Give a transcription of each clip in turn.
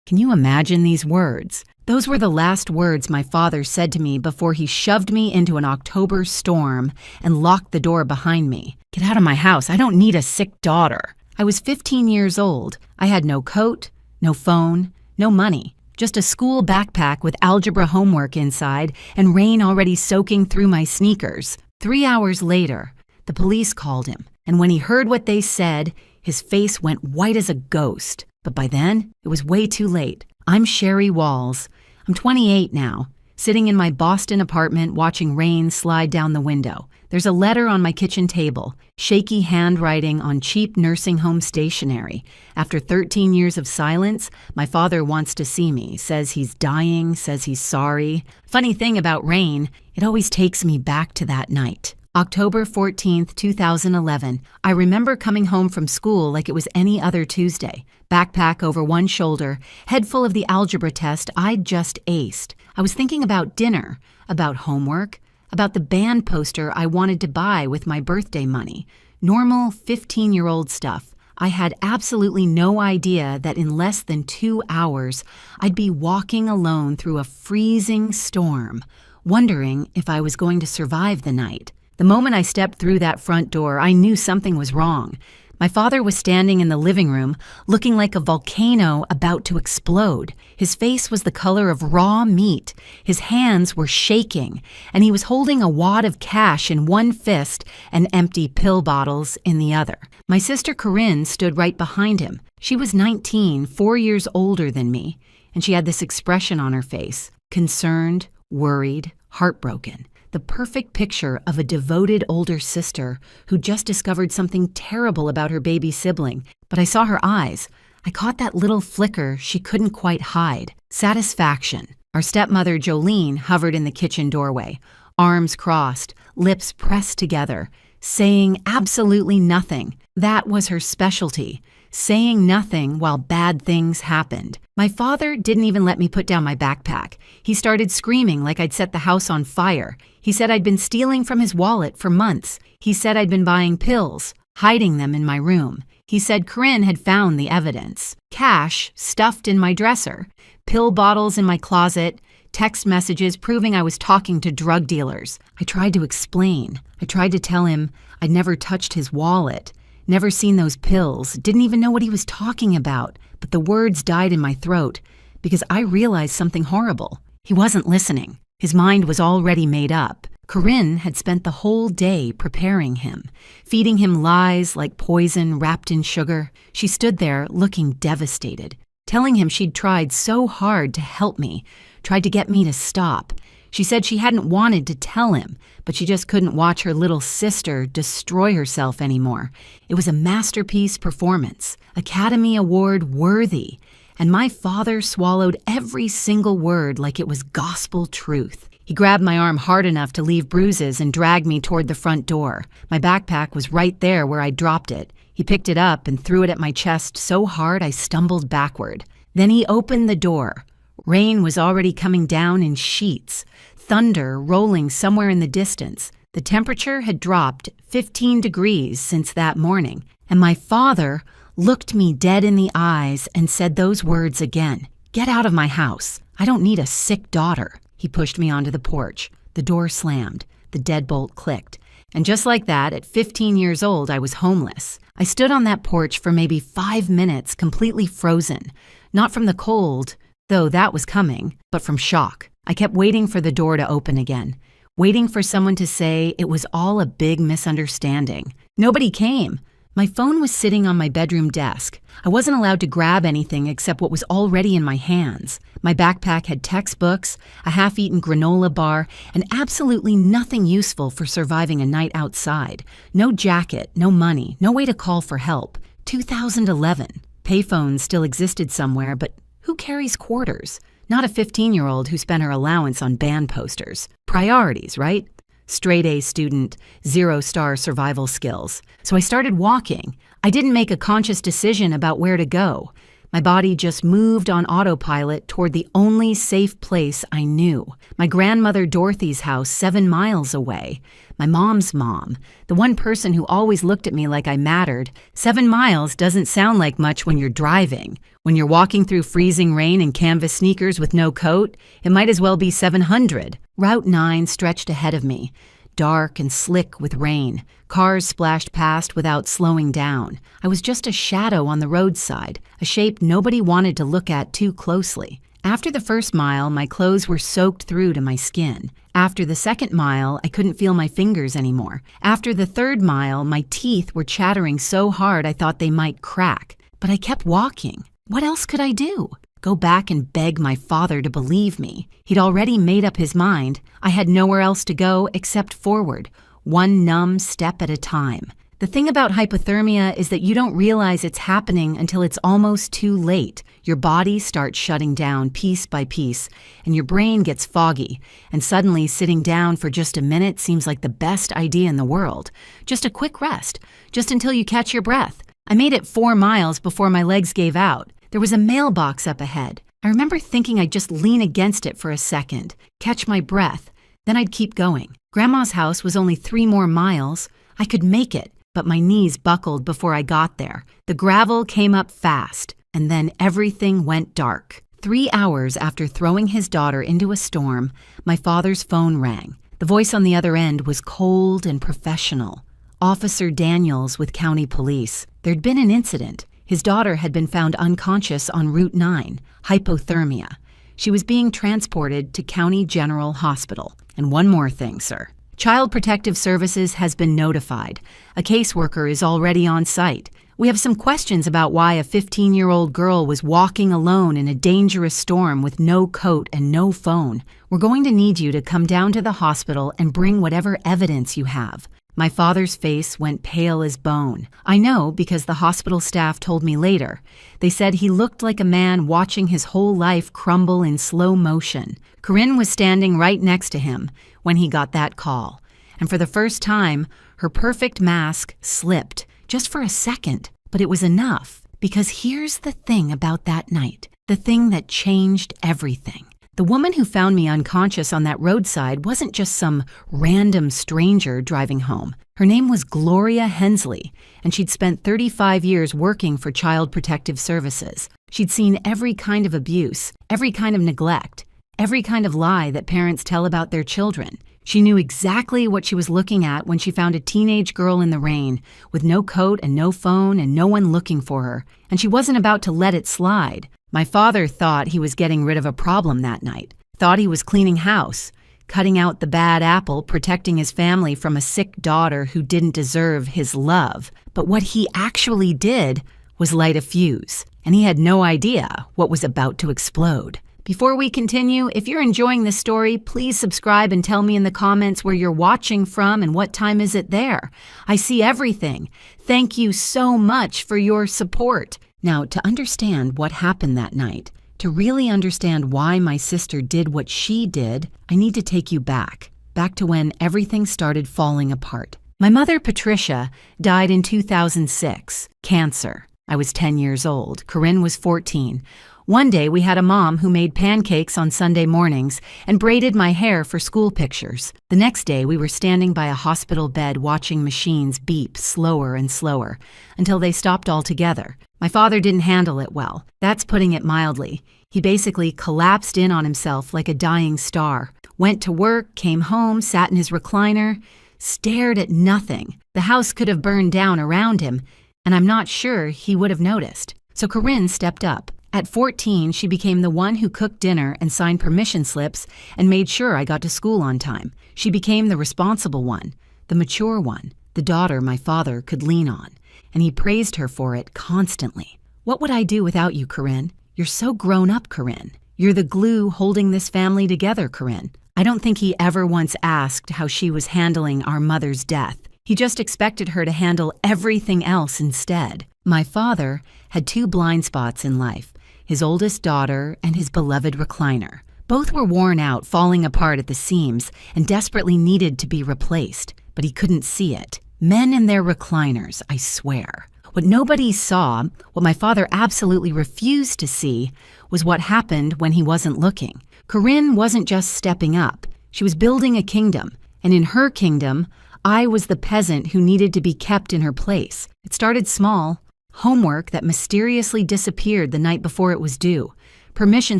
Can you imagine these words? Those were the last words my father said to me before he shoved me into an October storm and locked the door behind me. Get out of my house. I don't need a sick daughter. I was 15 years old. I had no coat, no phone, no money. Just a school backpack with algebra homework inside and rain already soaking through my sneakers. 3 hours later, the police called him, and when he heard what they said, his face went white as a ghost. But by then, it was way too late. I'm Sherry Walls. I'm 28 now, sitting in my Boston apartment watching rain slide down the window. There's a letter on my kitchen table, shaky handwriting on cheap nursing home stationery. After 13 years of silence, my father wants to see me, says he's dying, says he's sorry. Funny thing about rain, it always takes me back to that night. October 14th, 2011. I remember coming home from school like it was any other Tuesday. Backpack over one shoulder, head full of the algebra test I'd just aced. I was thinking about dinner, about homework, about the band poster I wanted to buy with my birthday money. Normal 15-year-old stuff. I had absolutely no idea that in less than 2 hours, I'd be walking alone through a freezing storm, wondering if I was going to survive the night. The moment I stepped through that front door, I knew something was wrong. My father was standing in the living room, looking like a volcano about to explode. His face was the color of raw meat. His hands were shaking, and he was holding a wad of cash in one fist and empty pill bottles in the other. My sister Corinne stood right behind him. She was 19, 4 years older than me, and she had this expression on her face, concerned, worried, heartbroken. The perfect picture of a devoted older sister who just discovered something terrible about her baby sibling. But I saw her eyes. I caught that little flicker she couldn't quite hide. Satisfaction. Our stepmother Jolene hovered in the kitchen doorway, arms crossed, lips pressed together, saying absolutely nothing. That was her specialty, saying nothing while bad things happened. My father didn't even let me put down my backpack. He started screaming like I'd set the house on fire. He said I'd been stealing from his wallet for months. He said I'd been buying pills, hiding them in my room. He said Corinne had found the evidence. Cash stuffed in my dresser, pill bottles in my closet, text messages proving I was talking to drug dealers. I tried to explain. I tried to tell him I'd never touched his wallet, never seen those pills, didn't even know what he was talking about. But the words died in my throat because I realized something horrible. He wasn't listening. His mind was already made up. Corinne had spent the whole day preparing him, feeding him lies like poison wrapped in sugar. She stood there looking devastated, telling him she'd tried so hard to help me, tried to get me to stop. She said she hadn't wanted to tell him, but she just couldn't watch her little sister destroy herself anymore. It was a masterpiece performance, Academy Award worthy, and my father swallowed every single word like it was gospel truth. He grabbed my arm hard enough to leave bruises and dragged me toward the front door. My backpack was right there where I dropped it. He picked it up and threw it at my chest so hard I stumbled backward. Then he opened the door. Rain was already coming down in sheets, thunder rolling somewhere in the distance. The temperature had dropped 15 degrees since that morning, and my father looked me dead in the eyes and said those words again. Get out of my house. I don't need a sick daughter. He pushed me onto the porch. The door slammed. The deadbolt clicked. And just like that, at 15 years old, I was homeless. I stood on that porch for maybe 5 minutes, completely frozen. Not from the cold, though that was coming, but from shock. I kept waiting for the door to open again, waiting for someone to say it was all a big misunderstanding. Nobody came. My phone was sitting on my bedroom desk. I wasn't allowed to grab anything except what was already in my hands. My backpack had textbooks, a half-eaten granola bar, and absolutely nothing useful for surviving a night outside. No jacket, no money, no way to call for help. 2011. Payphones still existed somewhere, but who carries quarters? Not a 15-year-old who spent her allowance on band posters. Priorities, right? Straight-A student, 0-star survival skills. So I started walking. I didn't make a conscious decision about where to go. My body just moved on autopilot toward the only safe place I knew. My grandmother Dorothy's house 7 miles away. My mom's mom, the one person who always looked at me like I mattered. 7 miles doesn't sound like much when you're driving. When you're walking through freezing rain in canvas sneakers with no coat, it might as well be 700. Route 9 stretched ahead of me, dark and slick with rain. Cars splashed past without slowing down. I was just a shadow on the roadside, a shape nobody wanted to look at too closely. After the first mile, my clothes were soaked through to my skin. After the second mile, I couldn't feel my fingers anymore. After the third mile, my teeth were chattering so hard I thought they might crack. But I kept walking. What else could I do? Go back and beg my father to believe me. He'd already made up his mind. I had nowhere else to go except forward, one numb step at a time. The thing about hypothermia is that you don't realize it's happening until it's almost too late. Your body starts shutting down piece by piece, and your brain gets foggy, and suddenly sitting down for just a minute seems like the best idea in the world. Just a quick rest, just until you catch your breath. I made it 4 miles before my legs gave out. There was a mailbox up ahead. I remember thinking I'd just lean against it for a second, catch my breath, then I'd keep going. Grandma's house was only 3 more miles. I could make it, but my knees buckled before I got there. The gravel came up fast, and then everything went dark. 3 hours after throwing his daughter into a storm, my father's phone rang. The voice on the other end was cold and professional. Officer Daniels with county police. There'd been an incident. His daughter had been found unconscious on Route 9, hypothermia. She was being transported to County General Hospital. And one more thing, sir. Child Protective Services has been notified. A caseworker is already on site. We have some questions about why a 15-year-old girl was walking alone in a dangerous storm with no coat and no phone. We're going to need you to come down to the hospital and bring whatever evidence you have. My father's face went pale as bone. I know because the hospital staff told me later. They said he looked like a man watching his whole life crumble in slow motion. Corinne was standing right next to him when he got that call. And for the first time, her perfect mask slipped, just for a second. But it was enough, because here's the thing about that night, the thing that changed everything. The woman who found me unconscious on that roadside wasn't just some random stranger driving home. Her name was Gloria Hensley, and she'd spent 35 years working for Child Protective Services. She'd seen every kind of abuse, every kind of neglect, every kind of lie that parents tell about their children. She knew exactly what she was looking at when she found a teenage girl in the rain, with no coat and no phone and no one looking for her, and she wasn't about to let it slide. My father thought he was getting rid of a problem that night, thought he was cleaning house, cutting out the bad apple, protecting his family from a sick daughter who didn't deserve his love. But what he actually did was light a fuse, and he had no idea what was about to explode. Before we continue, if you're enjoying this story, please subscribe and tell me in the comments where you're watching from and what time is it there. I see everything. Thank you so much for your support. Now, to understand what happened that night, to really understand why my sister did what she did, I need to take you back to when everything started falling apart. My mother, Patricia, died in 2006, cancer. I was 10 years old. Corinne was 14. One day, we had a mom who made pancakes on Sunday mornings and braided my hair for school pictures. The next day, we were standing by a hospital bed watching machines beep slower and slower until they stopped altogether. My father didn't handle it well. That's putting it mildly. He basically collapsed in on himself like a dying star. Went to work, came home, sat in his recliner, stared at nothing. The house could have burned down around him, and I'm not sure he would have noticed. So Corinne stepped up. At 14, she became the one who cooked dinner and signed permission slips and made sure I got to school on time. She became the responsible one, the mature one, the daughter my father could lean on. And he praised her for it constantly. What would I do without you, Corinne? You're so grown up, Corinne. You're the glue holding this family together, Corinne. I don't think he ever once asked how she was handling our mother's death. He just expected her to handle everything else instead. My father had 2 blind spots in life. His oldest daughter, and his beloved recliner. Both were worn out, falling apart at the seams, and desperately needed to be replaced, but he couldn't see it. Men and their recliners, I swear. What nobody saw, what my father absolutely refused to see, was what happened when he wasn't looking. Corinne wasn't just stepping up. She was building a kingdom, and in her kingdom, I was the peasant who needed to be kept in her place. It started small. Homework that mysteriously disappeared the night before it was due. Permission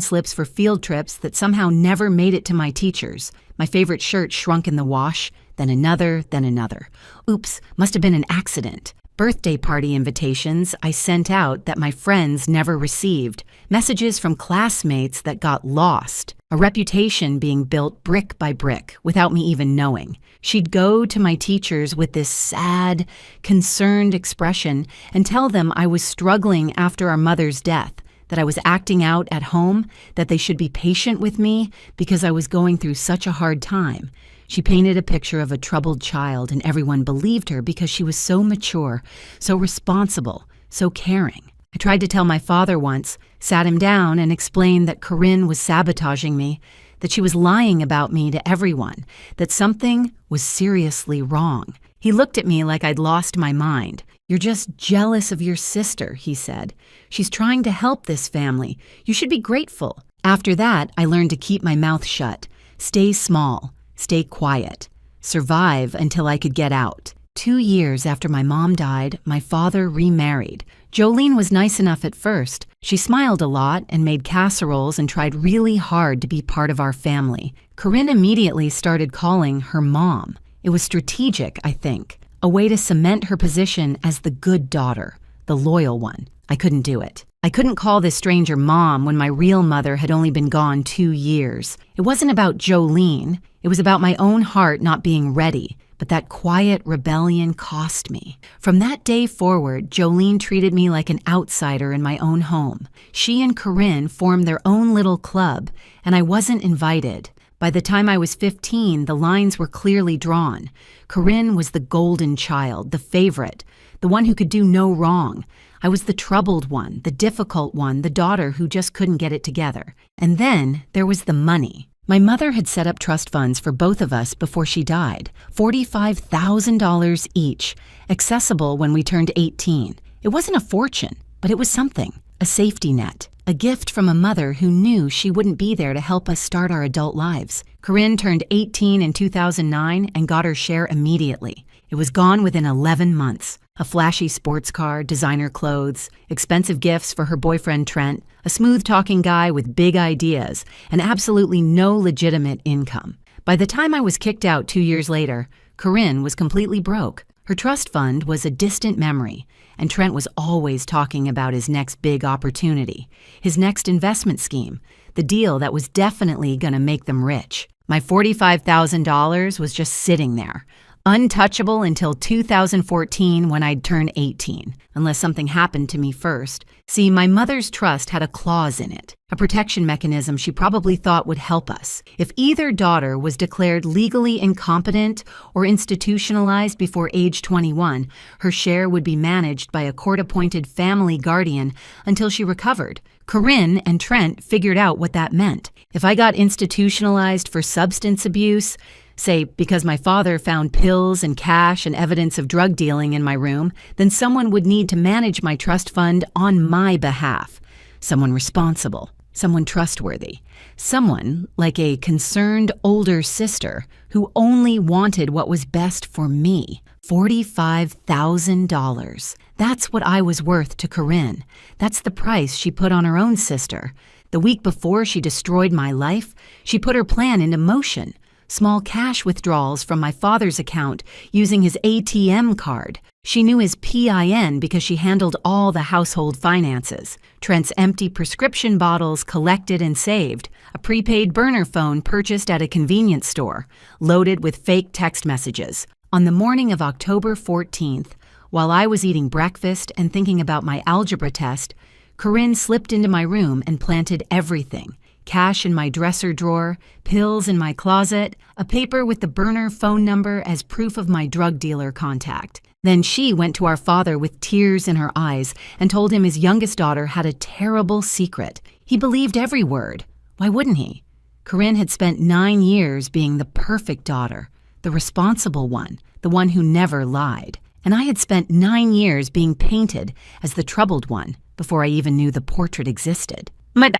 slips for field trips that somehow never made it to my teachers. My favorite shirt shrunk in the wash, then another, then another. Oops, must have been an accident. Birthday party invitations I sent out that my friends never received. Messages from classmates that got lost. A reputation being built brick by brick without me even knowing. She'd go to my teachers with this sad, concerned expression and tell them I was struggling after our mother's death, that I was acting out at home, that they should be patient with me because I was going through such a hard time. She painted a picture of a troubled child, and everyone believed her because she was so mature, so responsible, so caring. I tried to tell my father once, sat him down and explained that Corinne was sabotaging me, that she was lying about me to everyone, that something was seriously wrong. He looked at me like I'd lost my mind. "You're just jealous of your sister," he said. "She's trying to help this family. You should be grateful." After that, I learned to keep my mouth shut, stay small, stay quiet, survive until I could get out. 2 years after my mom died, my father remarried. Jolene was nice enough at first. She smiled a lot and made casseroles and tried really hard to be part of our family. Corinne immediately started calling her mom. It was strategic, I think, a way to cement her position as the good daughter, the loyal one. I couldn't do it. I couldn't call this stranger mom when my real mother had only been gone 2 years. It wasn't about Jolene. It was about my own heart not being ready. But that quiet rebellion cost me. From that day forward, Jolene treated me like an outsider in my own home. She and Corinne formed their own little club, and I wasn't invited. By the time I was 15, the lines were clearly drawn. Corinne was the golden child, the favorite, the one who could do no wrong. I was the troubled one, the difficult one, the daughter who just couldn't get it together. And then there was the money. My mother had set up trust funds for both of us before she died, $45,000 each, accessible when we turned 18. It wasn't a fortune, but it was something, a safety net, a gift from a mother who knew she wouldn't be there to help us start our adult lives. Corinne turned 18 in 2009 and got her share immediately. It was gone within 11 months. A flashy sports car, designer clothes, expensive gifts for her boyfriend Trent, a smooth-talking guy with big ideas, and absolutely no legitimate income. By the time I was kicked out 2 years later, Corinne was completely broke. Her trust fund was a distant memory, and Trent was always talking about his next big opportunity, his next investment scheme, the deal that was definitely going to make them rich. My $45,000 was just sitting there, untouchable until 2014 when I'd turn 18, unless something happened to me first. See, my mother's trust had a clause in it, a protection mechanism she probably thought would help us. If either daughter was declared legally incompetent or institutionalized before age 21, her share would be managed by a court-appointed family guardian until she recovered. Corinne and Trent figured out what that meant. If I got institutionalized for substance abuse, say because my father found pills and cash and evidence of drug dealing in my room, then someone would need to manage my trust fund on my behalf. Someone responsible, someone trustworthy, someone like a concerned older sister who only wanted what was best for me. $45,000. That's what I was worth to Corinne. That's the price she put on her own sister. The week before she destroyed my life, she put her plan into motion. Small cash withdrawals from my father's account using his ATM card. She knew his PIN because she handled all the household finances. Trent's empty prescription bottles collected and saved. A prepaid burner phone purchased at a convenience store, loaded with fake text messages. On the morning of October 14th, while I was eating breakfast and thinking about my algebra test, Corinne slipped into my room and planted everything. Cash in my dresser drawer, pills in my closet, a paper with the burner phone number as proof of my drug dealer contact. Then she went to our father with tears in her eyes and told him his youngest daughter had a terrible secret. He believed every word. Why wouldn't he? Corinne had spent 9 years being the perfect daughter, the responsible one, the one who never lied. and I had spent 9 years being painted as the troubled one before I even knew the portrait existed.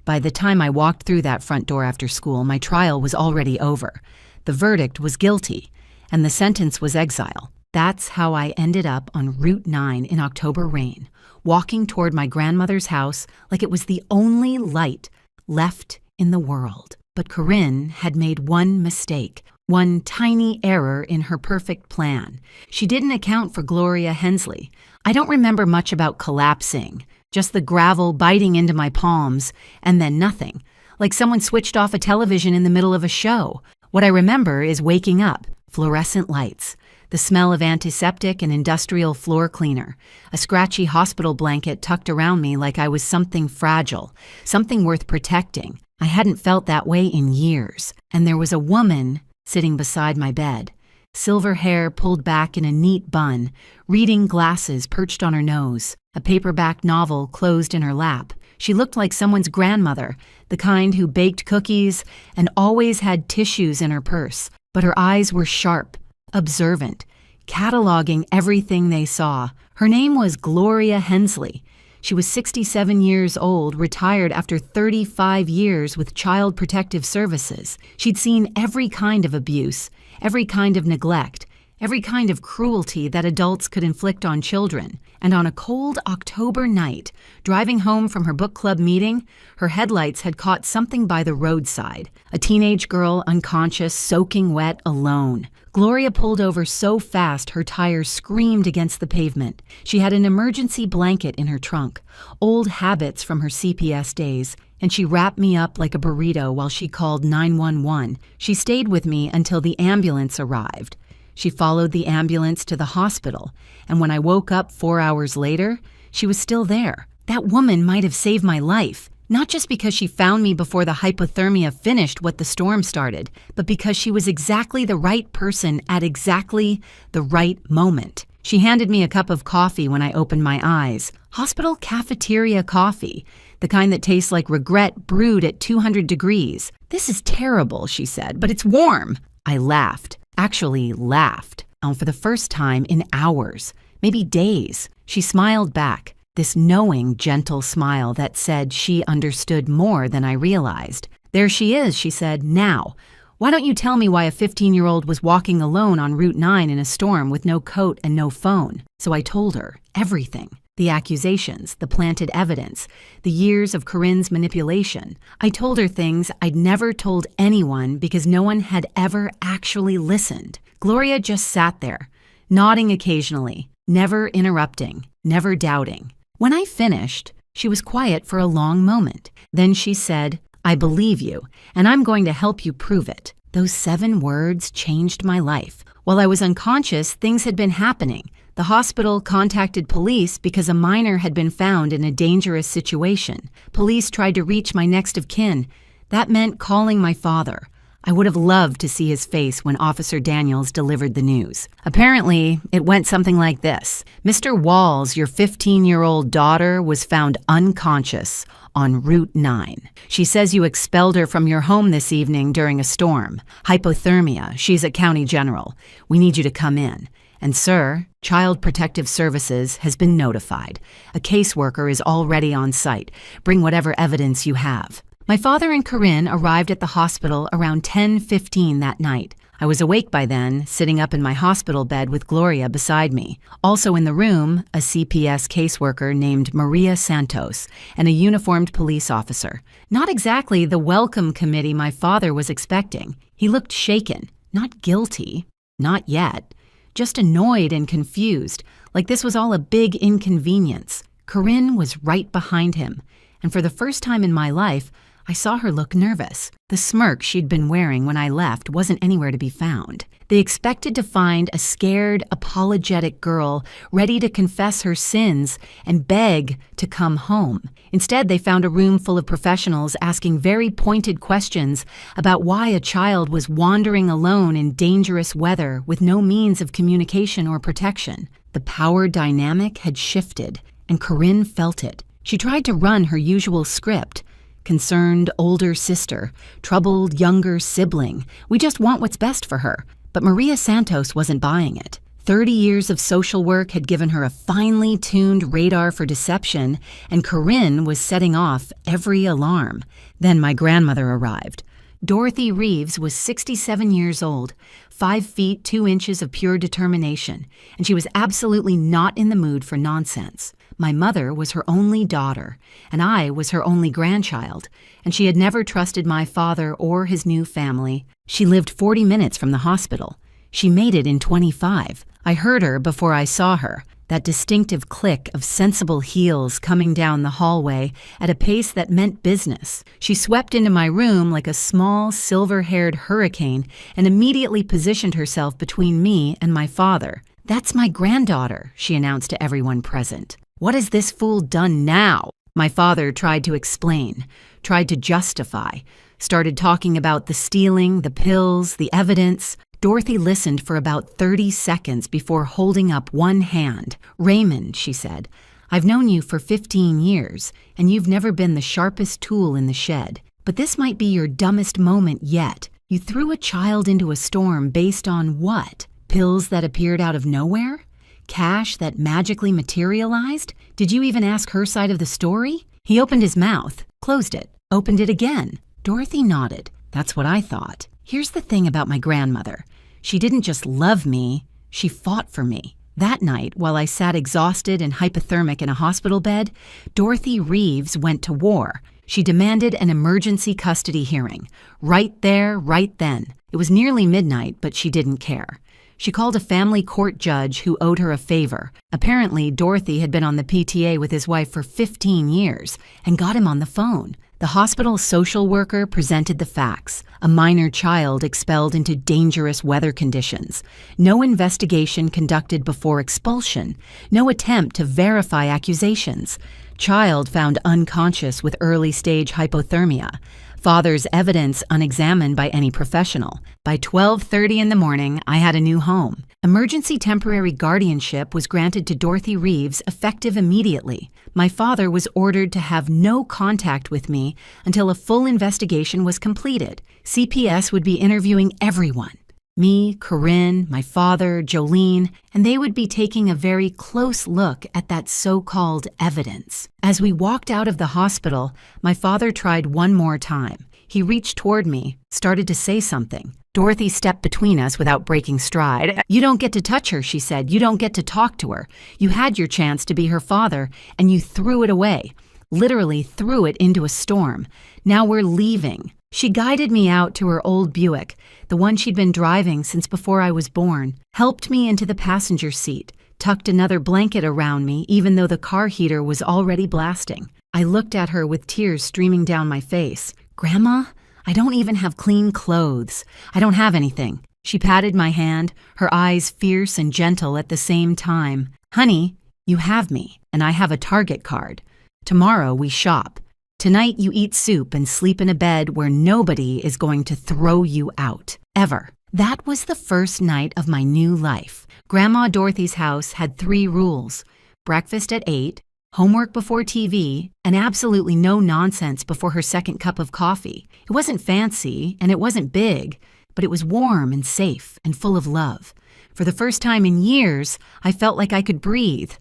By the time I walked through that front door after school, my trial was already over. The verdict was guilty, and the sentence was exile. That's how I ended up on Route 9 in October rain, walking toward my grandmother's house like it was the only light left in the world. But Corinne had made one mistake, one tiny error in her perfect plan. She didn't account for Gloria Hensley. I don't remember much about collapsing, just the gravel biting into my palms, and then nothing, like someone switched off a television in the middle of a show. What I remember is waking up, fluorescent lights, the smell of antiseptic and industrial floor cleaner, a scratchy hospital blanket tucked around me like I was something fragile, something worth protecting. I hadn't felt that way in years, and there was a woman sitting beside my bed, silver hair pulled back in a neat bun, reading glasses perched on her nose, a paperback novel closed in her lap. She looked like someone's grandmother, the kind who baked cookies and always had tissues in her purse, but her eyes were sharp, observant, cataloging everything they saw. Her name was Gloria Hensley. She was 67 years old, retired after 35 years with Child Protective Services. She'd seen every kind of abuse, every kind of neglect, every kind of cruelty that adults could inflict on children. And on a cold October night, driving home from her book club meeting, her headlights had caught something by the roadside. A teenage girl unconscious, soaking wet, alone. Gloria pulled over so fast her tires screamed against the pavement. She had an emergency blanket in her trunk, old habits from her CPS days, and she wrapped me up like a burrito while she called 911. She stayed with me until the ambulance arrived. She followed the ambulance to the hospital, and when I woke up 4 hours later, she was still there. That woman might have saved my life, not just because she found me before the hypothermia finished what the storm started, but because she was exactly the right person at exactly the right moment. She handed me a cup of coffee when I opened my eyes. Hospital cafeteria coffee, the kind that tastes like regret brewed at 200 degrees. "This is terrible," she said, "but it's warm." I laughed. Actually laughed, for the first time in hours, maybe days. She smiled back, this knowing, gentle smile that said she understood more than I realized. "There she is," she said. "Now, why don't you tell me why a 15-year-old was walking alone on Route 9 in a storm with no coat and no phone?" So I told her everything. The accusations, the planted evidence, the years of Corinne's manipulation. I told her things I'd never told anyone because no one had ever actually listened. Gloria just sat there, nodding occasionally, never interrupting, never doubting. When I finished, she was quiet for a long moment. Then she said, "I believe you, and I'm going to help you prove it." Those 7 words changed my life. While I was unconscious, things had been happening. The hospital contacted police because a minor had been found in a dangerous situation. Police tried to reach my next of kin. That meant calling my father. I would have loved to see his face when Officer Daniels delivered the news. Apparently, it went something like this. "Mr. Walls, your 15-year-old daughter was found unconscious on Route 9. She says you expelled her from your home this evening during a storm. Hypothermia. She's at County General. We need you to come in. And sir, Child Protective Services has been notified. A caseworker is already on site. Bring whatever evidence you have." My father and Corinne arrived at the hospital around 10:15 that night. I was awake by then, sitting up in my hospital bed with Gloria beside me. Also in the room, a CPS caseworker named Maria Santos and a uniformed police officer. Not exactly the welcome committee my father was expecting. He looked shaken, not guilty, not yet. Just annoyed and confused, like this was all a big inconvenience. Corinne was right behind him, and for the first time in my life, I saw her look nervous. The smirk she'd been wearing when I left wasn't anywhere to be found. They expected to find a scared, apologetic girl ready to confess her sins and beg to come home. Instead, they found a room full of professionals asking very pointed questions about why a child was wandering alone in dangerous weather with no means of communication or protection. The power dynamic had shifted, and Corinne felt it. She tried to run her usual script. Concerned older sister, troubled younger sibling. We just want what's best for her. But Maria Santos wasn't buying it. 30 years of social work had given her a finely tuned radar for deception, and Corinne was setting off every alarm. Then my grandmother arrived. Dorothy Reeves was 67 years old, 5 feet 2 inches of pure determination, and she was absolutely not in the mood for nonsense. My mother was her only daughter, and I was her only grandchild, and she had never trusted my father or his new family. She lived 40 minutes from the hospital. She made it in 25. I heard her before I saw her, that distinctive click of sensible heels coming down the hallway at a pace that meant business. She swept into my room like a small, silver-haired hurricane and immediately positioned herself between me and my father. "That's my granddaughter," she announced to everyone present. "What has this fool done now?" My father tried to explain, tried to justify, started talking about the stealing, the pills, the evidence. Dorothy listened for about 30 seconds before holding up one hand. "Raymond," she said, "I've known you for 15 years, and you've never been the sharpest tool in the shed. But this might be your dumbest moment yet. You threw a child into a storm based on what? Pills that appeared out of nowhere? Cash that magically materialized? Did you even ask her side of the story?" He opened his mouth, closed it, opened it again. Dorothy nodded. "That's what I thought. Here's the thing about my grandmother. She didn't just love me, she fought for me. That night, while I sat exhausted and hypothermic in a hospital bed, Dorothy Reeves went to war. She demanded an emergency custody hearing. Right there, right then. It was nearly midnight, but she didn't care. She called a family court judge who owed her a favor. Apparently, Dorothy had been on the PTA with his wife for 15 years and got him on the phone. The hospital social worker presented the facts. A minor child expelled into dangerous weather conditions. No investigation conducted before expulsion. No attempt to verify accusations. Child found unconscious with early-stage hypothermia. Father's evidence unexamined by any professional. By 12:30 in the morning, I had a new home. Emergency temporary guardianship was granted to Dorothy Reeves, effective immediately. My father was ordered to have no contact with me until a full investigation was completed. CPS would be interviewing everyone. Me, Corinne, my father, Jolene, and they would be taking a very close look at that so-called evidence. As we walked out of the hospital, my father tried one more time. He reached toward me, started to say something. Dorothy stepped between us without breaking stride. "You don't get to touch her," she said. "You don't get to talk to her. You had your chance to be her father, and you threw it away. Literally threw it into a storm. Now we're leaving." She guided me out to her old Buick, the one she'd been driving since before I was born, helped me into the passenger seat, tucked another blanket around me even though the car heater was already blasting. I looked at her with tears streaming down my face. "Grandma, I don't even have clean clothes. I don't have anything." She patted my hand, her eyes fierce and gentle at the same time. "Honey, you have me, and I have a Target card. Tomorrow we shop. Tonight you eat soup and sleep in a bed where nobody is going to throw you out. Ever." That was the first night of my new life. Grandma Dorothy's house had 3 rules: breakfast at 8, homework before TV, and absolutely no nonsense before her second cup of coffee. It wasn't fancy, and it wasn't big, but it was warm and safe and full of love. For the first time in years, I felt like I could breathe.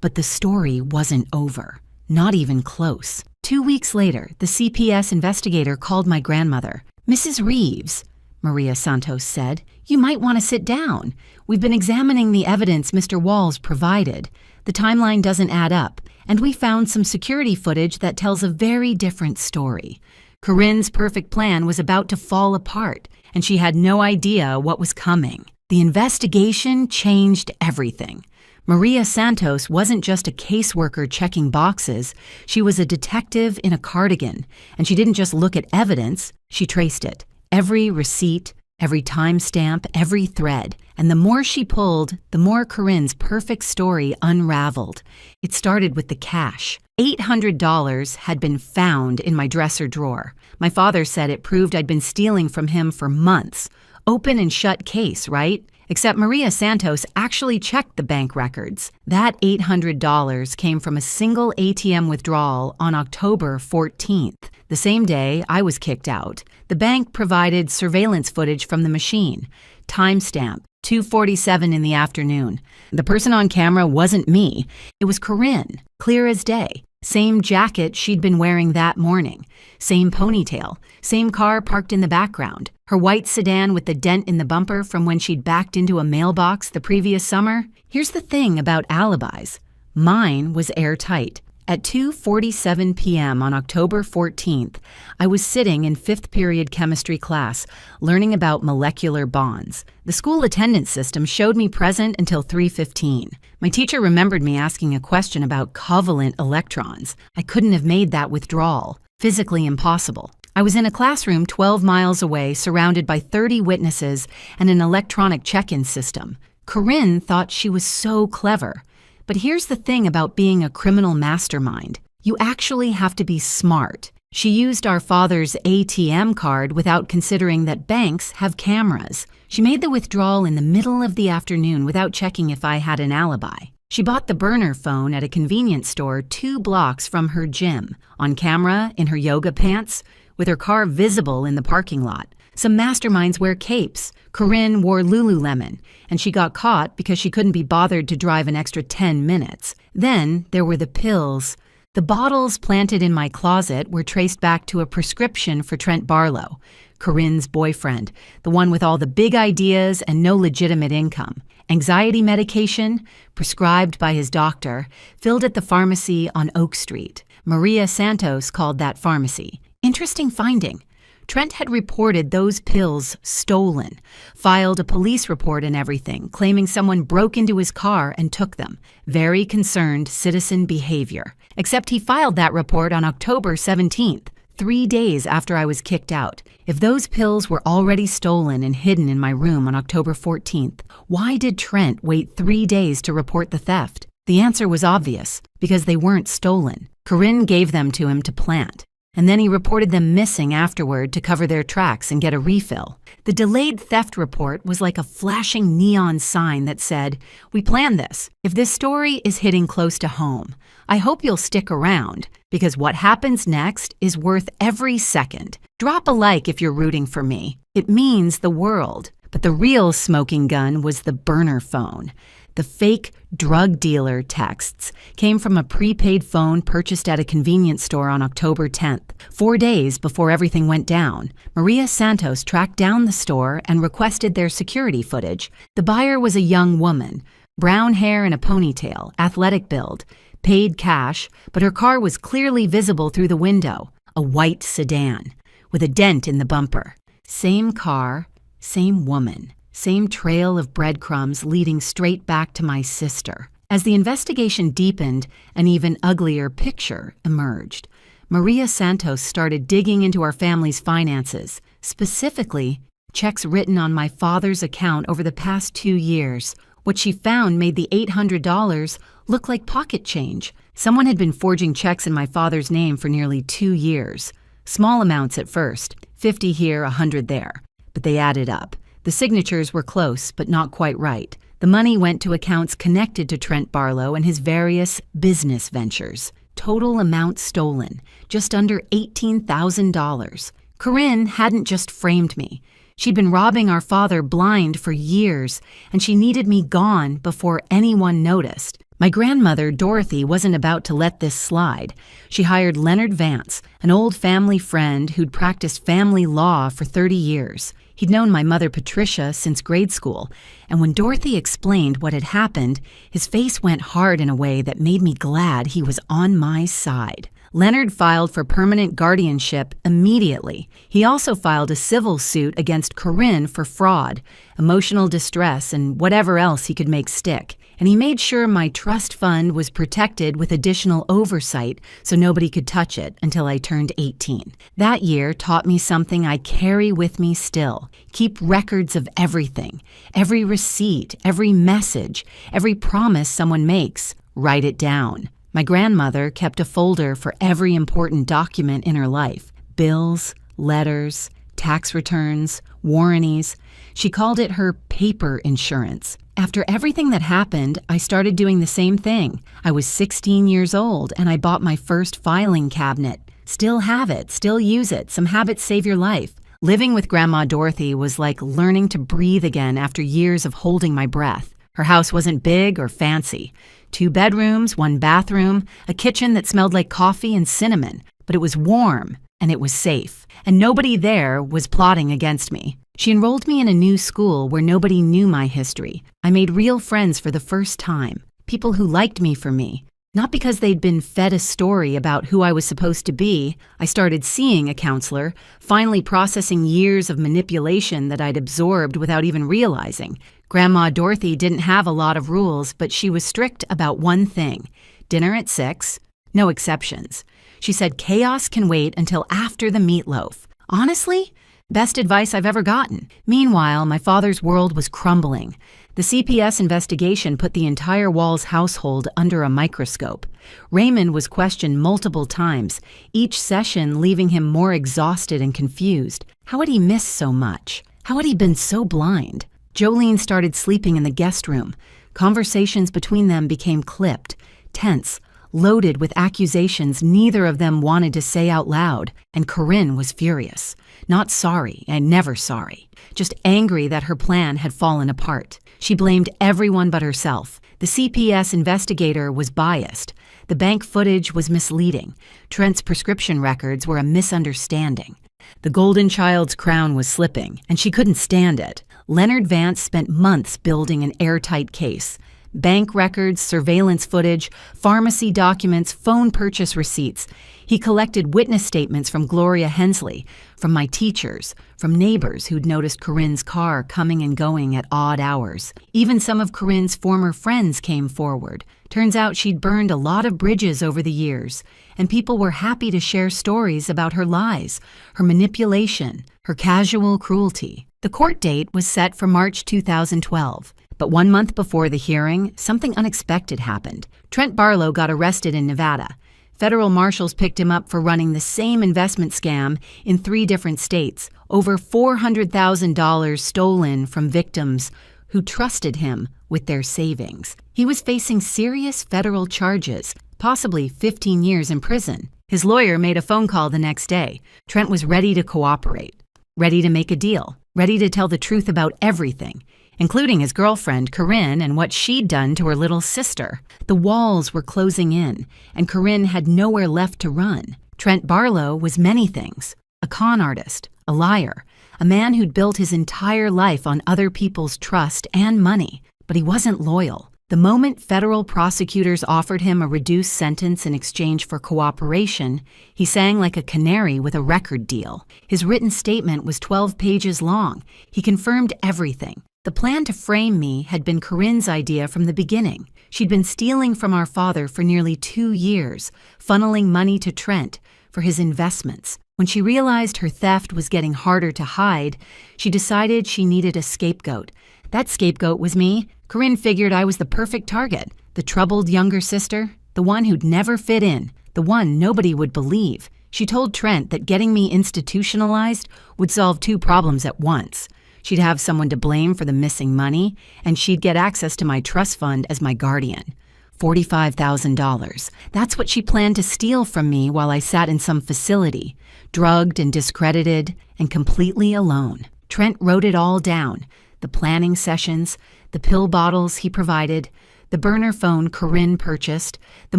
But the story wasn't over. Not even close. 2 weeks later, the CPS investigator called my grandmother. "Mrs. Reeves," Maria Santos said, "you might want to sit down. We've been examining the evidence Mr. Walls provided. The timeline doesn't add up, and we found some security footage that tells a very different story. Corinne's perfect plan was about to fall apart, and she had no idea what was coming. The investigation changed everything. Maria Santos wasn't just a caseworker checking boxes. She was a detective in a cardigan, and she didn't just look at evidence, she traced it. Every receipt, every timestamp, every thread. And the more she pulled, the more Corinne's perfect story unraveled. It started with the cash. $800 had been found in my dresser drawer. My father said it proved I'd been stealing from him for months. Open and shut case, right? Except Maria Santos actually checked the bank records. That $800 came from a single ATM withdrawal on October 14th. The same day I was kicked out. The bank provided surveillance footage from the machine. Timestamp, 2:47 in the afternoon. The person on camera wasn't me. It was Corinne, clear as day. Same jacket she'd been wearing that morning. Same ponytail. Same car parked in the background. Her white sedan with the dent in the bumper from when she'd backed into a mailbox the previous summer. Here's the thing about alibis. Mine was airtight. At 2:47 p.m. on October 14th, I was sitting in 5th period chemistry class, learning about molecular bonds. The school attendance system showed me present until 3:15. My teacher remembered me asking a question about covalent electrons. I couldn't have made that withdrawal. Physically impossible. I was in a classroom 12 miles away, surrounded by 30 witnesses and an electronic check-in system. Corinne thought she was so clever. But here's the thing about being a criminal mastermind. You actually have to be smart. She used our father's ATM card without considering that banks have cameras. She made the withdrawal in the middle of the afternoon without checking if I had an alibi. She bought the burner phone at a convenience store 2 blocks from her gym, on camera in her yoga pants, with her car visible in the parking lot. Some masterminds wear capes. Corinne wore Lululemon, and she got caught because she couldn't be bothered to drive an extra 10 minutes. Then there were the pills. The bottles planted in my closet were traced back to a prescription for Trent Barlow, Corinne's boyfriend, the one with all the big ideas and no legitimate income. Anxiety medication, prescribed by his doctor, filled at the pharmacy on Oak Street. Maria Santos called that pharmacy. Interesting finding. Trent had reported those pills stolen, filed a police report and everything, claiming someone broke into his car and took them. Very concerned citizen behavior. Except he filed that report on October 17th, 3 days after I was kicked out. If those pills were already stolen and hidden in my room on October 14th, why did Trent wait 3 days to report the theft? The answer was obvious, because they weren't stolen. Corinne gave them to him to plant. And then he reported them missing afterward to cover their tracks and get a refill. The delayed theft report was like a flashing neon sign that said, "We planned this. If this story is hitting close to home, I hope you'll stick around, because what happens next is worth every second. Drop a like if you're rooting for me. It means the world." But the real smoking gun was the burner phone. The fake drug dealer texts came from a prepaid phone purchased at a convenience store on October 10th. 4 days before everything went down, Maria Santos tracked down the store and requested their security footage. The buyer was a young woman, brown hair and a ponytail, athletic build, paid cash, but her car was clearly visible through the window, a white sedan, with a dent in the bumper. Same car, same woman. Same trail of breadcrumbs leading straight back to my sister. As the investigation deepened, an even uglier picture emerged. Maria Santos started digging into our family's finances, specifically checks written on my father's account over the past 2 years. What she found made the $800 look like pocket change. Someone had been forging checks in my father's name for nearly 2 years. Small amounts at first, 50 here, 100 there, but they added up. The signatures were close, but not quite right. The money went to accounts connected to Trent Barlow and his various business ventures. Total amount stolen, just under $18,000. Corinne hadn't just framed me. She'd been robbing our father blind for years, and she needed me gone before anyone noticed. My grandmother, Dorothy, wasn't about to let this slide. She hired Leonard Vance, an old family friend who'd practiced family law for 30 years. He'd known my mother, Patricia, since grade school, and when Dorothy explained what had happened, his face went hard in a way that made me glad he was on my side. Leonard filed for permanent guardianship immediately. He also filed a civil suit against Corinne for fraud, emotional distress, and whatever else he could make stick. And he made sure my trust fund was protected with additional oversight so nobody could touch it until I turned 18. That year taught me something I carry with me still. Keep records of everything, every receipt, every message, every promise someone makes. Write it down. My grandmother kept a folder for every important document in her life. Bills, letters, tax returns, warranties. She called it her paper insurance. After everything that happened, I started doing the same thing. I was 16 years old and I bought my first filing cabinet. Still have it, still use it. Some habits save your life. Living with Grandma Dorothy was like learning to breathe again after years of holding my breath. Her house wasn't big or fancy. 2 bedrooms, 1 bathroom, a kitchen that smelled like coffee and cinnamon. But it was warm, and it was safe. And nobody there was plotting against me. She enrolled me in a new school where nobody knew my history. I made real friends for the first time. People who liked me for me. Not because they'd been fed a story about who I was supposed to be. I started seeing a counselor, finally processing years of manipulation that I'd absorbed without even realizing. Grandma Dorothy didn't have a lot of rules, but she was strict about one thing. Dinner at 6, no exceptions. She said chaos can wait until after the meatloaf. Honestly, best advice I've ever gotten. Meanwhile, my father's world was crumbling. The CPS investigation put the entire Walls household under a microscope. Raymond was questioned multiple times, each session leaving him more exhausted and confused. How had he missed so much? How had he been so blind? Jolene started sleeping in the guest room. Conversations between them became clipped, tense, loaded with accusations neither of them wanted to say out loud, and Corinne was furious. Not sorry, and never sorry. Just angry that her plan had fallen apart. She blamed everyone but herself. The CPS investigator was biased. The bank footage was misleading. Trent's prescription records were a misunderstanding. The golden child's crown was slipping, and she couldn't stand it. Leonard Vance spent months building an airtight case. Bank records, surveillance footage, pharmacy documents, phone purchase receipts. He collected witness statements from Gloria Hensley, from my teachers, from neighbors who'd noticed Corinne's car coming and going at odd hours. Even some of Corinne's former friends came forward. Turns out she'd burned a lot of bridges over the years, and people were happy to share stories about her lies, her manipulation, her casual cruelty. The court date was set for March 2012. But 1 month before the hearing, something unexpected happened. Trent Barlow got arrested in Nevada. Federal marshals picked him up for running the same investment scam in 3 different states. Over $400,000 stolen from victims who trusted him with their savings. He was facing serious federal charges, possibly 15 years in prison. His lawyer made a phone call the next day. Trent was ready to cooperate, ready to make a deal, ready to tell the truth about everything, including his girlfriend, Corinne, and what she'd done to her little sister. The walls were closing in, and Corinne had nowhere left to run. Trent Barlow was many things: a con artist, a liar, a man who'd built his entire life on other people's trust and money. But he wasn't loyal. The moment federal prosecutors offered him a reduced sentence in exchange for cooperation, he sang like a canary with a record deal. His written statement was 12 pages long. He confirmed everything. The plan to frame me had been Corinne's idea from the beginning. She'd been stealing from our father for nearly 2 years, funneling money to Trent for his investments. When she realized her theft was getting harder to hide, she decided she needed a scapegoat. That scapegoat was me. Corinne figured I was the perfect target. The troubled younger sister, the one who'd never fit in, the one nobody would believe. She told Trent that getting me institutionalized would solve 2 problems at once. She'd have someone to blame for the missing money, and she'd get access to my trust fund as my guardian. $45,000. That's what she planned to steal from me while I sat in some facility, drugged and discredited and completely alone. Trent wrote it all down: the planning sessions, the pill bottles he provided, the burner phone Corinne purchased, the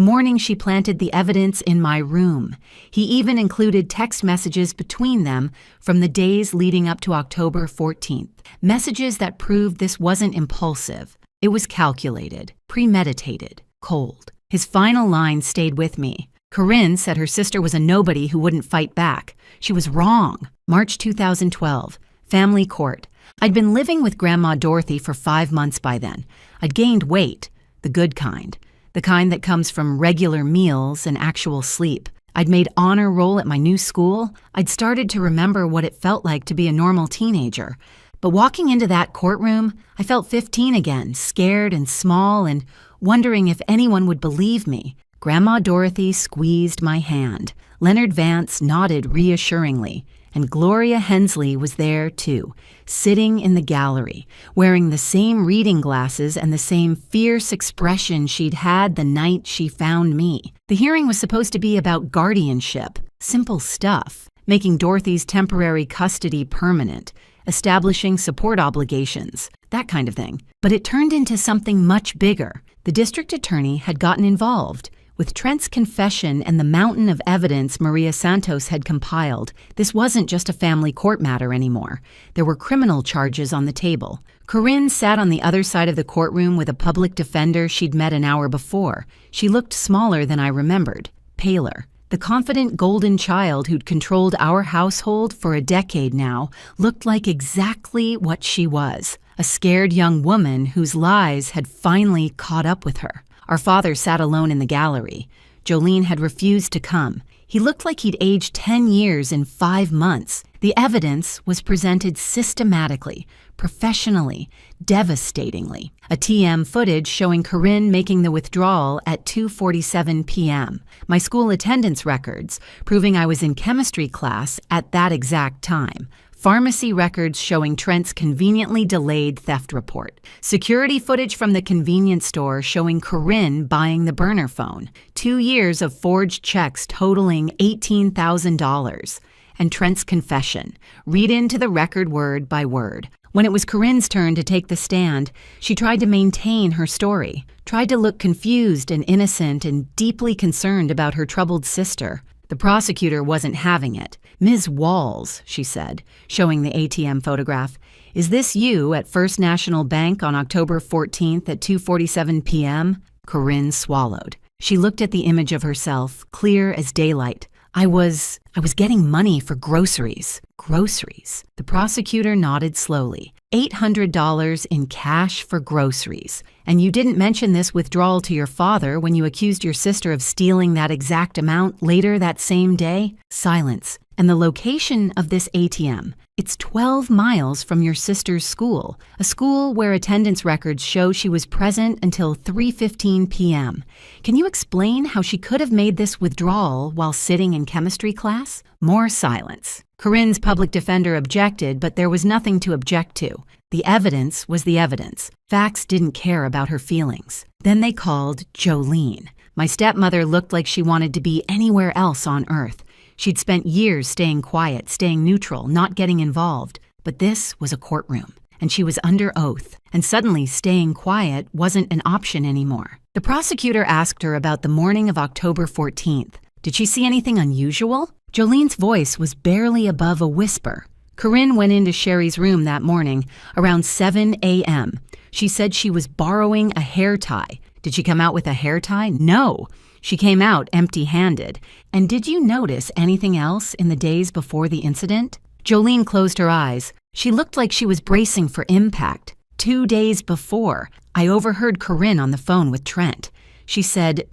morning she planted the evidence in my room. He even included text messages between them from the days leading up to October 14th. Messages that proved this wasn't impulsive. It was calculated, premeditated, cold. His final line stayed with me. Corinne said her sister was a nobody who wouldn't fight back. She was wrong. March 2012. Family court. I'd been living with Grandma Dorothy for 5 months by then. I'd gained weight. The good kind. The kind that comes from regular meals and actual sleep. I'd made honor roll at my new school. I'd started to remember what it felt like to be a normal teenager. But walking into that courtroom, I felt 15 again, scared and small and wondering if anyone would believe me. Grandma Dorothy squeezed my hand. Leonard Vance nodded reassuringly. And Gloria Hensley was there too, sitting in the gallery, wearing the same reading glasses and the same fierce expression she'd had the night she found me. The hearing was supposed to be about guardianship, simple stuff. making Dorothy's temporary custody permanent, establishing support obligations, that kind of thing. But it turned into something much bigger. The district attorney had gotten involved. With Trent's confession and the mountain of evidence Maria Santos had compiled, this wasn't just a family court matter anymore. There were criminal charges on the table. Corinne sat on the other side of the courtroom with a public defender she'd met an hour before. She looked smaller than I remembered, paler. The confident golden child who'd controlled our household for a decade now looked like exactly what she was, a scared young woman whose lies had finally caught up with her. Our father sat alone in the gallery. Jolene had refused to come. He looked like he'd aged 10 years in 5 months. The evidence was presented systematically, professionally, devastatingly. A TM footage showing Corinne making the withdrawal at 2:47 p.m. My school attendance records proving I was in chemistry class at that exact time. Pharmacy records showing Trent's conveniently delayed theft report. Security footage from the convenience store showing Corinne buying the burner phone. 2 years of forged checks totaling $18,000. And Trent's confession. Read into the record word by word. When it was Corinne's turn to take the stand, she tried to maintain her story, tried to look confused and innocent and deeply concerned about her troubled sister. The prosecutor wasn't having it. "Ms. Walls," she said, showing the ATM photograph, "is this you at First National Bank on October 14th at 2:47 p.m.? Corinne swallowed. She looked at the image of herself, clear as daylight. I was getting money for groceries." Groceries. The prosecutor nodded slowly. $800 in cash for groceries. And you didn't mention this withdrawal to your father when you accused your sister of stealing that exact amount later that same day? Silence. And the location of this ATM. It's 12 miles from your sister's school, a school where attendance records show she was present until 3:15 p.m. Can you explain how she could have made this withdrawal while sitting in chemistry class? More silence. Corinne's public defender objected, but there was nothing to object to. The evidence was the evidence. Facts didn't care about her feelings. Then they called Jolene. My stepmother looked like she wanted to be anywhere else on earth. She'd spent years staying quiet, staying neutral, not getting involved. But this was a courtroom, and she was under oath, and suddenly staying quiet wasn't an option anymore. The prosecutor asked her about the morning of October 14th. Did she see anything unusual? Jolene's voice was barely above a whisper. Corinne went into Sherry's room that morning around 7 a.m. She said she was borrowing a hair tie. Did she come out with a hair tie? No. She came out empty-handed. And did you notice anything else in the days before the incident? Jolene closed her eyes. She looked like she was bracing for impact. 2 days before, I overheard Corinne on the phone with Trent. She said,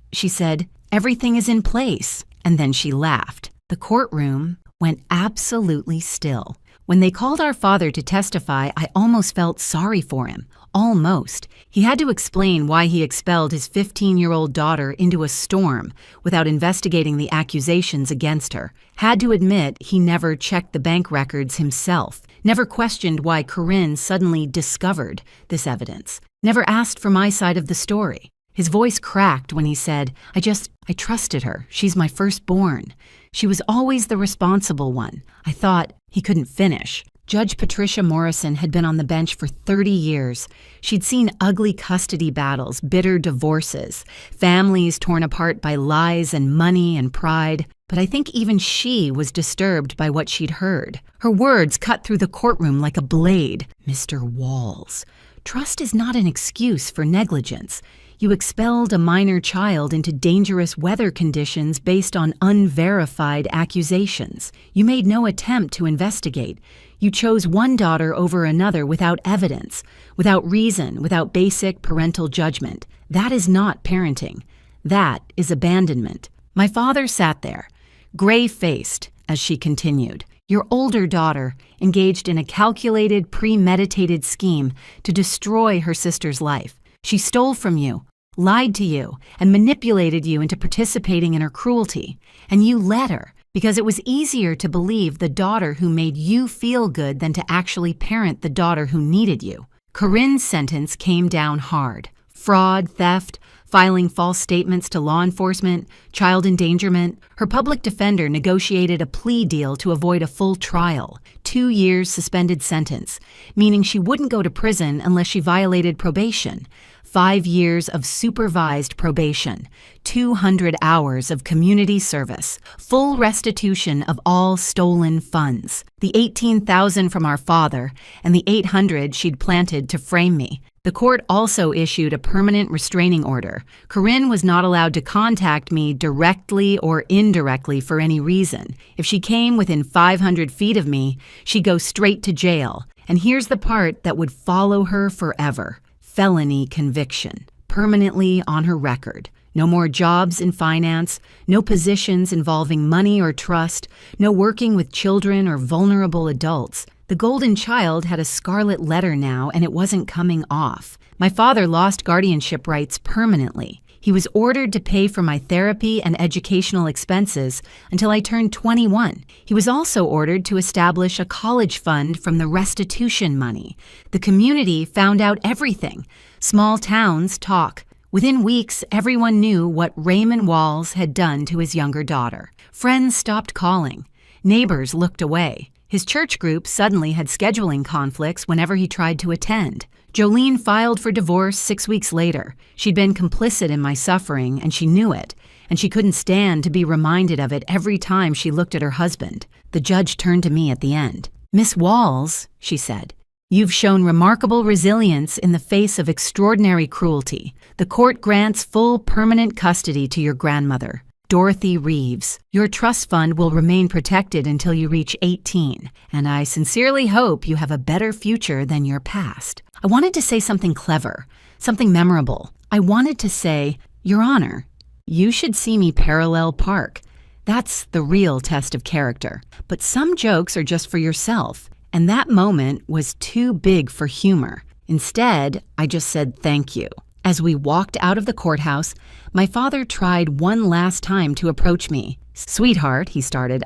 "Everything is in place." And then she laughed. The courtroom went absolutely still. When they called our father to testify, I almost felt sorry for him. Almost. He had to explain why he expelled his 15-year-old daughter into a storm without investigating the accusations against her. Had to admit he never checked the bank records himself. Never questioned why Corinne suddenly discovered this evidence. Never asked for my side of the story. His voice cracked when he said, I trusted her. She's my firstborn. She was always the responsible one. I thought he couldn't finish. Judge Patricia Morrison had been on the bench for 30 years. She'd seen ugly custody battles, bitter divorces, families torn apart by lies and money and pride. But I think even she was disturbed by what she'd heard. Her words cut through the courtroom like a blade. Mr. Walls, trust is not an excuse for negligence. You expelled a minor child into dangerous weather conditions based on unverified accusations. You made no attempt to investigate. You chose one daughter over another without evidence, without reason, without basic parental judgment. That is not parenting. That is abandonment. My father sat there, gray-faced, as she continued. Your older daughter engaged in a calculated, premeditated scheme to destroy her sister's life. She stole from you, lied to you, and manipulated you into participating in her cruelty. And you let her, because it was easier to believe the daughter who made you feel good than to actually parent the daughter who needed you. Corinne's sentence came down hard. Fraud, theft, filing false statements to law enforcement, child endangerment. Her public defender negotiated a plea deal to avoid a full trial, 2 years suspended sentence, meaning she wouldn't go to prison unless she violated probation. 5 years of supervised probation, 200 hours of community service, full restitution of all stolen funds, the $18,000 from our father, and the $800 she'd planted to frame me. The court also issued a permanent restraining order. Corinne was not allowed to contact me directly or indirectly for any reason. If she came within 500 feet of me, she'd go straight to jail. And here's the part that would follow her forever. Felony conviction, permanently on her record. No more jobs in finance, no positions involving money or trust, no working with children or vulnerable adults. The golden child had a scarlet letter now, and it wasn't coming off. My father lost guardianship rights permanently. He was ordered to pay for my therapy and educational expenses until I turned 21. He was also ordered to establish a college fund from the restitution money. The community found out everything. Small towns talk. Within weeks, everyone knew what Raymond Walls had done to his younger daughter. Friends stopped calling. Neighbors looked away. His church group suddenly had scheduling conflicts whenever he tried to attend. Jolene filed for divorce 6 weeks later. She'd been complicit in my suffering, and she knew it, and she couldn't stand to be reminded of it every time she looked at her husband. The judge turned to me at the end. "Miss Walls," she said, "you've shown remarkable resilience in the face of extraordinary cruelty. The court grants full permanent custody to your grandmother, Dorothy Reeves. Your trust fund will remain protected until you reach 18, and I sincerely hope you have a better future than your past." I wanted to say something clever, something memorable. I wanted to say, "Your Honor, you should see me parallel park. That's the real test of character. But some jokes are just for yourself." And that moment was too big for humor. Instead, I just said thank you. As we walked out of the courthouse, my father tried one last time to approach me. "Sweetheart," he started,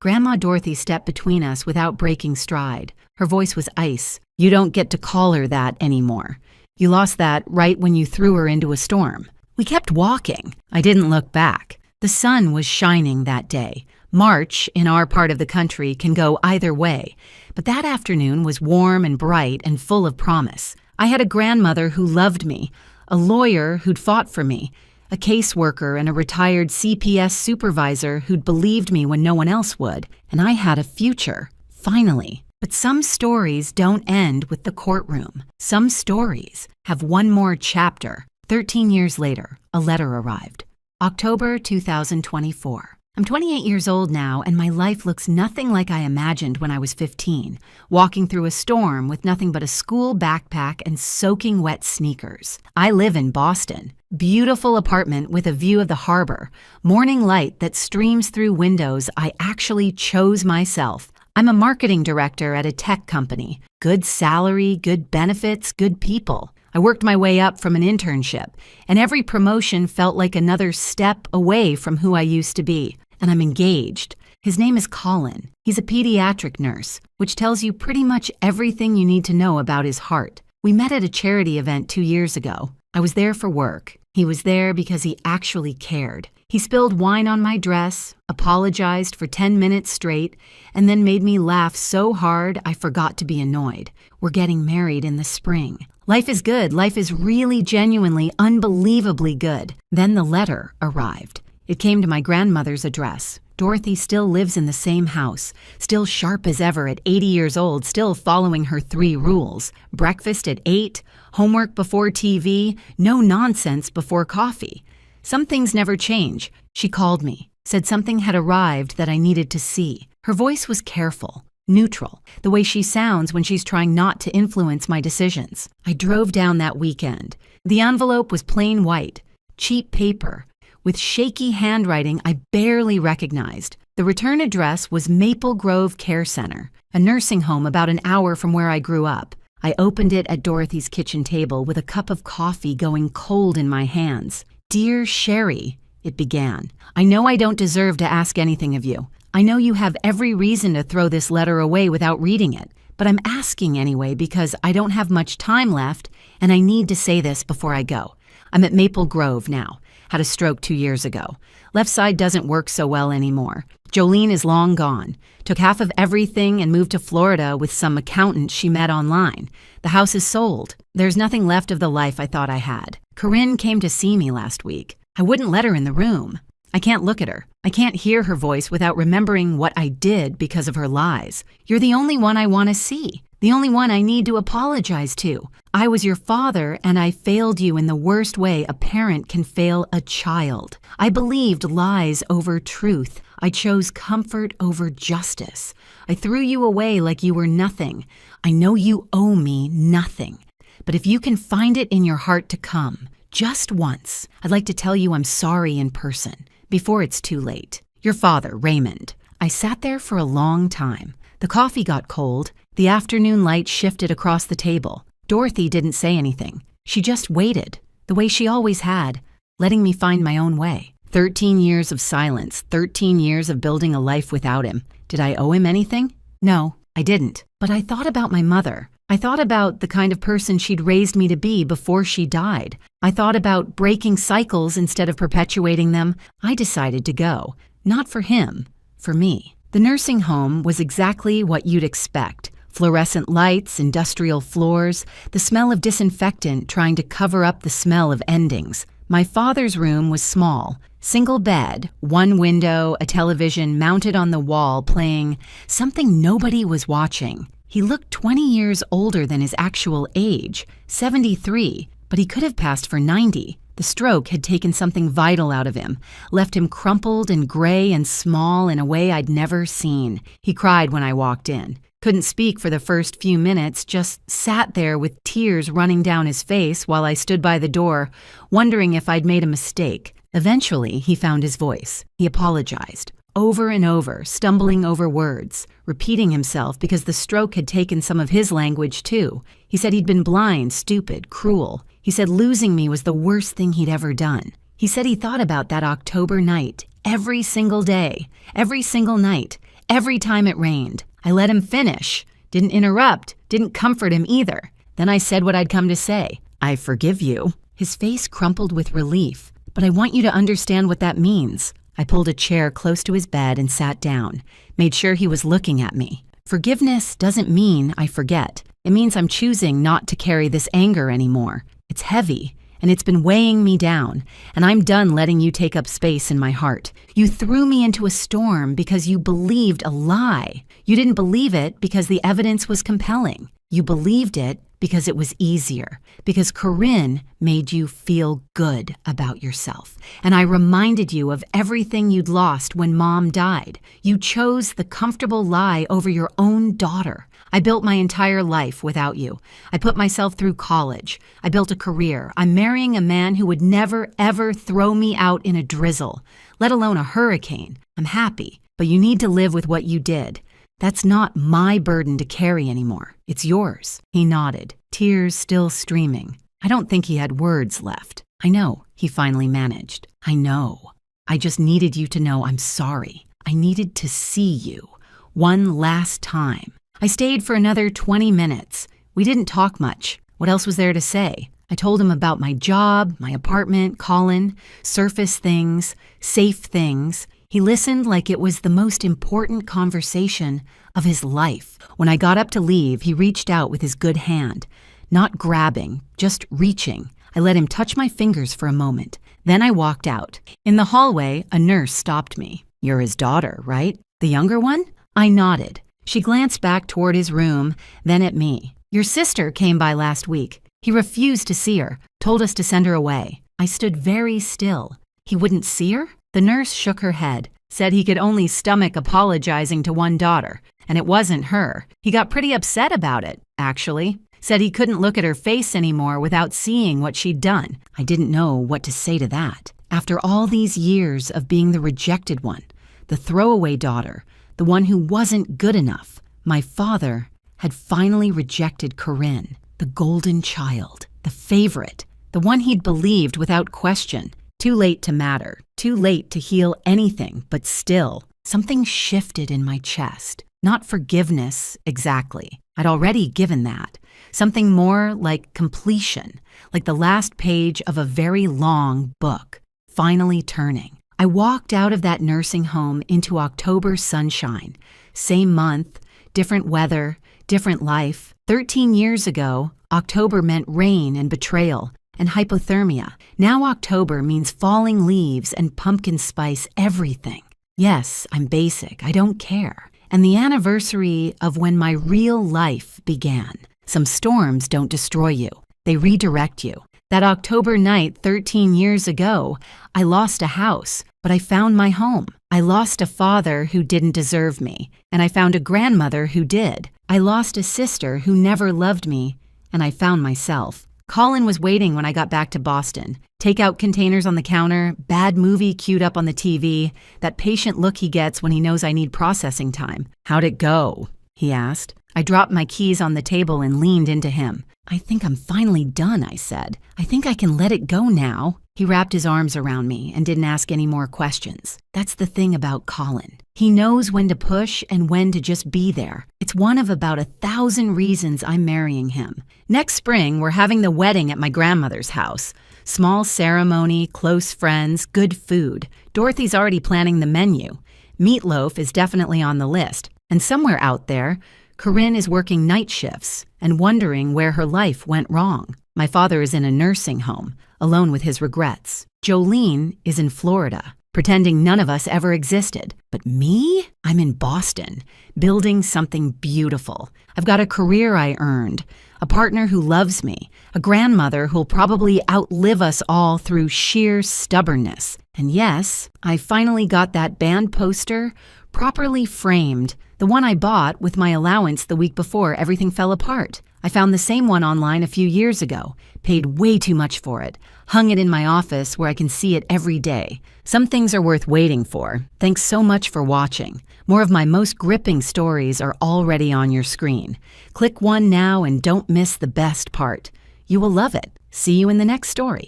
Grandma Dorothy stepped between us without breaking stride. Her voice was ice. "You don't get to call her that anymore. You lost that right when you threw her into a storm." We kept walking. I didn't look back. The sun was shining that day. March, in our part of the country, can go either way. But that afternoon was warm and bright and full of promise. I had a grandmother who loved me, a lawyer who'd fought for me, a caseworker and a retired CPS supervisor who'd believed me when no one else would, and I had a future, finally. But some stories don't end with the courtroom. Some stories have one more chapter. 13 years later, a letter arrived. October 2024. I'm 28 years old now, and my life looks nothing like I imagined when I was 15, walking through a storm with nothing but a school backpack and soaking wet sneakers. I live in Boston. Beautiful apartment with a view of the harbor, morning light that streams through windows I actually chose myself. I'm a marketing director at a tech company. Good salary, good benefits, good people. I worked my way up from an internship, and every promotion felt like another step away from who I used to be. And I'm engaged. His name is Colin. He's a pediatric nurse, which tells you pretty much everything you need to know about his heart. We met at a charity event 2 years ago. I was there for work. He was there because he actually cared. He spilled wine on my dress, apologized for 10 minutes straight, and then made me laugh so hard I forgot to be annoyed. We're getting married in the spring. Life is good. Life is really, genuinely, unbelievably good. Then the letter arrived. It came to my grandmother's address. Dorothy still lives in the same house, still sharp as ever at 80 years old, still following her 3 rules. Breakfast at 8, homework before TV, no nonsense before coffee. Some things never change. She called me, said something had arrived that I needed to see. Her voice was careful, neutral, the way she sounds when she's trying not to influence my decisions. I drove down that weekend. The envelope was plain white, cheap paper, with shaky handwriting I barely recognized. The return address was Maple Grove Care Center, a nursing home about an hour from where I grew up. I opened it at Dorothy's kitchen table with a cup of coffee going cold in my hands. "Dear Sherry," it began, "I know I don't deserve to ask anything of you. I know you have every reason to throw this letter away without reading it, but I'm asking anyway because I don't have much time left and I need to say this before I go. I'm at Maple Grove now. Had a stroke 2 years ago. Left side doesn't work so well anymore. Jolene is long gone. Took half of everything and moved to Florida with some accountant she met online. The house is sold. There's nothing left of the life I thought I had. Corinne came to see me last week. I wouldn't let her in the room. I can't look at her. I can't hear her voice without remembering what I did because of her lies. You're the only one I want to see. The only one I need to apologize to. I was your father, and I failed you in the worst way a parent can fail a child. I believed lies over truth. I chose comfort over justice. I threw you away like you were nothing. I know you owe me nothing. But if you can find it in your heart to come, just once, I'd like to tell you I'm sorry in person, before it's too late. Your father, Raymond. I sat there for a long time. The coffee got cold. The afternoon light shifted across the table. Dorothy didn't say anything. She just waited, the way she always had, letting me find my own way. 13 years of silence, 13 years of building a life without him. Did I owe him anything? No, I didn't. But I thought about my mother. I thought about the kind of person she'd raised me to be before she died. I thought about breaking cycles instead of perpetuating them. I decided to go. Not for him, for me. The nursing home was exactly what you'd expect. Fluorescent lights, industrial floors, the smell of disinfectant trying to cover up the smell of endings. My father's room was small. Single bed, one window, a television mounted on the wall playing something nobody was watching. He looked 20 years older than his actual age, 73, but he could have passed for 90. The stroke had taken something vital out of him, left him crumpled and gray and small in a way I'd never seen. He cried when I walked in. Couldn't speak for the first few minutes, just sat there with tears running down his face while I stood by the door, wondering if I'd made a mistake. Eventually, he found his voice. He apologized. Over and over, stumbling over words, repeating himself because the stroke had taken some of his language too. He said he'd been blind, stupid, cruel. He said losing me was the worst thing he'd ever done. He said he thought about that October night, every single day, every single night, every time it rained. I let him finish, didn't interrupt, didn't comfort him either. Then I said what I'd come to say. I forgive you. His face crumpled with relief. But I want you to understand what that means. I pulled a chair close to his bed and sat down, made sure he was looking at me. Forgiveness doesn't mean I forget. It means I'm choosing not to carry this anger anymore. It's heavy, and it's been weighing me down, and I'm done letting you take up space in my heart. You threw me into a storm because you believed a lie. You didn't believe it because the evidence was compelling. You believed it because it was easier, because Corinne made you feel good about yourself. And I reminded you of everything you'd lost when Mom died. You chose the comfortable lie over your own daughter. I built my entire life without you. I put myself through college. I built a career. I'm marrying a man who would never, ever throw me out in a drizzle, let alone a hurricane. I'm happy, but you need to live with what you did. That's not my burden to carry anymore. It's yours. He nodded, tears still streaming. I don't think he had words left. I know, he finally managed. I know. I just needed you to know I'm sorry. I needed to see you. One last time. I stayed for another 20 minutes. We didn't talk much. What else was there to say? I told him about my job, my apartment, Colin, surface things, safe things. He listened like it was the most important conversation of his life. When I got up to leave, he reached out with his good hand. Not grabbing, just reaching. I let him touch my fingers for a moment. Then I walked out. In the hallway, a nurse stopped me. You're his daughter, right? The younger one? I nodded. She glanced back toward his room, then at me. Your sister came by last week. He refused to see her, told us to send her away. I stood very still. He wouldn't see her? The nurse shook her head, said he could only stomach apologizing to one daughter, and it wasn't her. He got pretty upset about it, actually. Said he couldn't look at her face anymore without seeing what she'd done. I didn't know what to say to that. After all these years of being the rejected one, the throwaway daughter, the one who wasn't good enough, my father had finally rejected Corinne, the golden child, the favorite, the one he'd believed without question. Too late to matter, too late to heal anything, but still, something shifted in my chest. Not forgiveness, exactly. I'd already given that. Something more like completion, like the last page of a very long book, finally turning. I walked out of that nursing home into October sunshine. Same month, different weather, different life. 13 years ago, October meant rain and betrayal and hypothermia. Now October means falling leaves and pumpkin spice everything. Yes, I'm basic. I don't care. And the anniversary of when my real life began. Some storms don't destroy you. They redirect you. That October night 13 years ago, I lost a house, but I found my home. I lost a father who didn't deserve me, and I found a grandmother who did. I lost a sister who never loved me, and I found myself. Colin was waiting when I got back to Boston. Takeout containers on the counter, bad movie queued up on the TV, that patient look he gets when he knows I need processing time. "How'd it go?" he asked. I dropped my keys on the table and leaned into him. "I think I'm finally done," I said. "I think I can let it go now." He wrapped his arms around me and didn't ask any more questions. That's the thing about Colin. He knows when to push and when to just be there. It's one of about 1,000 reasons I'm marrying him. Next spring, we're having the wedding at my grandmother's house. Small ceremony, close friends, good food. Dorothy's already planning the menu. Meatloaf is definitely on the list. And somewhere out there, Corinne is working night shifts and wondering where her life went wrong. My father is in a nursing home, alone with his regrets. Jolene is in Florida, pretending none of us ever existed. But me? I'm in Boston, building something beautiful. I've got a career I earned, a partner who loves me, a grandmother who'll probably outlive us all through sheer stubbornness. And yes, I finally got that band poster properly framed, the one I bought with my allowance the week before everything fell apart. I found the same one online a few years ago, paid way too much for it, hung it in my office where I can see it every day. Some things are worth waiting for. Thanks so much for watching. More of my most gripping stories are already on your screen. Click one now and don't miss the best part. You will love it. See you in the next story.